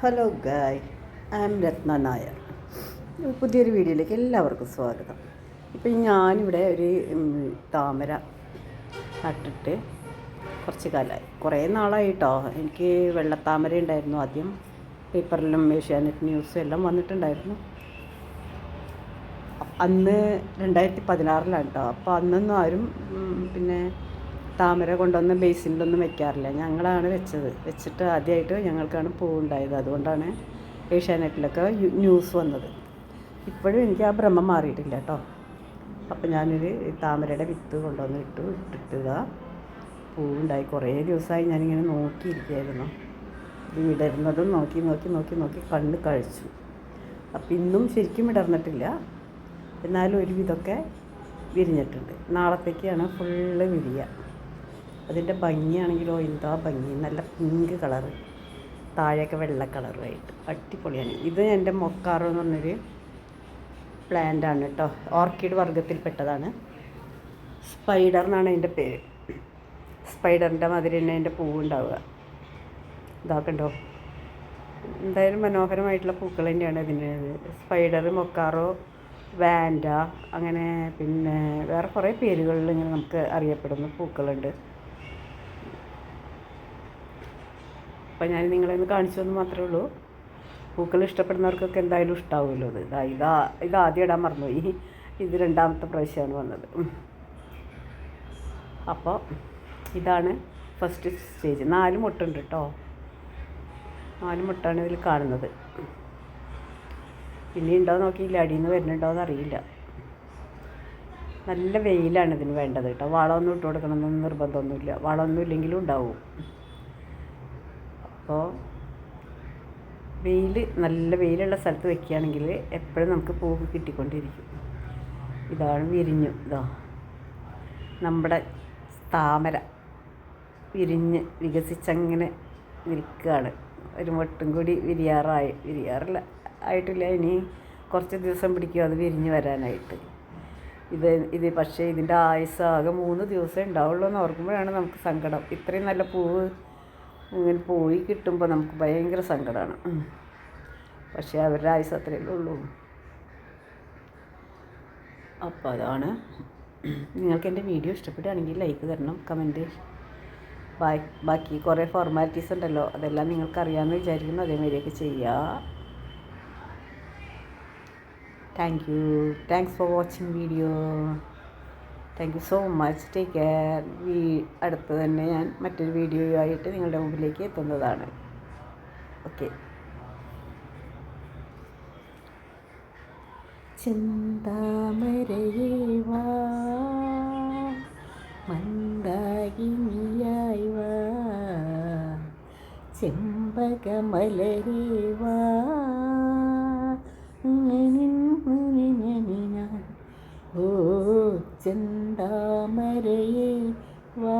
Hello ഗായ്, I am രത്ന നായർ. പുതിയൊരു വീഡിയോയിലേക്ക് എല്ലാവർക്കും സ്വാഗതം. ഇപ്പം ഞാനിവിടെ ഒരു താമര നട്ടിട്ട് കുറച്ച് കാലമായി, കുറേ നാളായിട്ടോ. എനിക്ക് വെള്ളത്താമര ഉണ്ടായിരുന്നു ആദ്യം, പേപ്പറിലും ഏഷ്യാനെറ്റ് ന്യൂസും എല്ലാം വന്നിട്ടുണ്ടായിരുന്നു. അന്ന് 2016 കേട്ടോ. അപ്പോൾ അന്നൊന്നും ആരും പിന്നെ താമര കൊണ്ടുവന്ന് ബേസിനിലൊന്നും വെക്കാറില്ല. ഞങ്ങളാണ് വെച്ചിട്ട് ആദ്യമായിട്ട് ഞങ്ങൾക്കാണ് പൂവുണ്ടായത്. അതുകൊണ്ടാണ് ഏഷ്യാനെറ്റിലൊക്കെ ന്യൂസ് വന്നത്. ഇപ്പോഴും എനിക്ക് ആ ഭ്രമം മാറിയിട്ടില്ല കേട്ടോ. അപ്പോൾ ഞാനൊരു താമരയുടെ വിത്ത് കൊണ്ടുവന്ന് ഇട്ടിട്ടുക പൂവുണ്ടായി. കുറേ ദിവസമായി ഞാനിങ്ങനെ നോക്കിയിരിക്കുകയായിരുന്നു. വിടരുന്നതും നോക്കി കണ്ണ് കഴിച്ചു. അപ്പം ഇന്നും ശരിക്കും വിടർന്നിട്ടില്ല, എന്നാലും ഒരു വിധമൊക്കെ വിരിഞ്ഞിട്ടുണ്ട്. നാളത്തേക്കാണ് ഫുള്ള് വിരിയുക. അതിൻ്റെ ഭംഗിയാണെങ്കിലോ എന്താ ഭംഗി! നല്ല പിങ്ക് കളറ്, താഴെയൊക്കെ വെള്ള കളറുമായിട്ട് അടിപൊളിയാണ്. ഇത് എൻ്റെ മൊക്കാറോ എന്ന് പറഞ്ഞൊരു പ്ലാന്റാണ് കേട്ടോ. ഓർക്കിഡ് വർഗ്ഗത്തിൽപ്പെട്ടതാണ്. സ്പൈഡർ എന്നാണ് അതിൻ്റെ പേര്. സ്പൈഡറിൻ്റെ മാതിരി തന്നെ അതിൻ്റെ പൂവുണ്ടാവുക. ഇതാക്കണ്ടോ, എന്തായാലും മനോഹരമായിട്ടുള്ള പൂക്കൾ തന്നെയാണ് ഇതിന്. സ്പൈഡർ, മൊക്കാറോ, വാൻഡ, അങ്ങനെ പിന്നെ വേറെ കുറേ പേരുകളിൽ ഇങ്ങനെ നമുക്ക് അറിയപ്പെടുന്ന പൂക്കളുണ്ട്. അപ്പോൾ ഞാൻ നിങ്ങളെ ഒന്ന് കാണിച്ചു എന്ന് മാത്രമേ ഉള്ളൂ. പൂക്കൾ ഇഷ്ടപ്പെടുന്നവർക്കൊക്കെ എന്തായാലും ഇഷ്ടാവുമല്ലോ. ഇത് ആദ്യം ഇടാൻ മറന്നുപോയി. ഇത് രണ്ടാമത്തെ പ്രാവശ്യമാണ് വന്നത്. അപ്പോൾ ഇതാണ് ഫസ്റ്റ് സ്റ്റേജ്. 4 മുട്ടുണ്ട് കേട്ടോ. 4 മുട്ടാണ് ഇതിൽ കാണുന്നത്. പിന്നെ ഉണ്ടോ നോക്കിയില്ല, അടിയിൽ നിന്ന് വരുന്നുണ്ടോയെന്ന് അറിയില്ല. നല്ല വെയിലാണ് ഇതിന് വേണ്ടത് കേട്ടോ. വളമൊന്നും ഇട്ട് കൊടുക്കണമെന്നൊന്നും നിർബന്ധമൊന്നുമില്ല. വളമൊന്നും ഇല്ലെങ്കിലും ഉണ്ടാവും. അപ്പോൾ നല്ല വെയിലുള്ള സ്ഥലത്ത് വെക്കുകയാണെങ്കിൽ എപ്പോഴും നമുക്ക് പൂവ് കിട്ടിക്കൊണ്ടിരിക്കും. ഇതാണ് വിരിഞ്ഞു. നമ്മുടെ താമര വിരിഞ്ഞ് വികസിച്ചങ്ങനെ നിൽക്കുകയാണ്. ഒരു മൊട്ടും കൂടി ആയിട്ടില്ല. ഇനി കുറച്ച് ദിവസം പിടിക്കും അത് വിരിഞ്ഞ് വരാനായിട്ട്. പക്ഷേ ഇതിൻ്റെ ആയുസ് ആകെ 3 ദിവസമേ ഉണ്ടാവുള്ളൂ എന്ന് ഓർക്കുമ്പോഴാണ് നമുക്ക് സങ്കടം. ഇത്രയും നല്ല പൂവ് ഇങ്ങനെ പോയി കിട്ടുമ്പോൾ നമുക്ക് ഭയങ്കര സങ്കടമാണ്. പക്ഷേ അവരുടെ ആയുസ് അത്രയല്ലേ ഉള്ളൂ. അപ്പോൾ അതാണ്. നിങ്ങൾക്ക് എൻ്റെ വീഡിയോ ഇഷ്ടപ്പെടുകയാണെങ്കിൽ ലൈക്ക് തരണം, കമൻറ്റ്. ബാക്കി കുറേ ഫോർമാലിറ്റീസ് ഉണ്ടല്ലോ, അതെല്ലാം നിങ്ങൾക്കറിയാമെന്ന് വിചാരിക്കുന്നു. അതേമാതിരിയൊക്കെ ചെയ്യുക. Thanks for watching video. Thank you so much. Take care. അടുത്ത് തന്നെ ഞാൻ മറ്റൊരു വീഡിയോയുമായിട്ട് നിങ്ങളുടെ മുമ്പിലേക്ക് എത്തുന്നതാണ്. ഓക്കെ. ചെന്താമരയേ വാ, മന്ദാകിനിയായി വാ, ചെമ്പകമലരേ വാ, ഓ ചെന്താമരയേ വാ.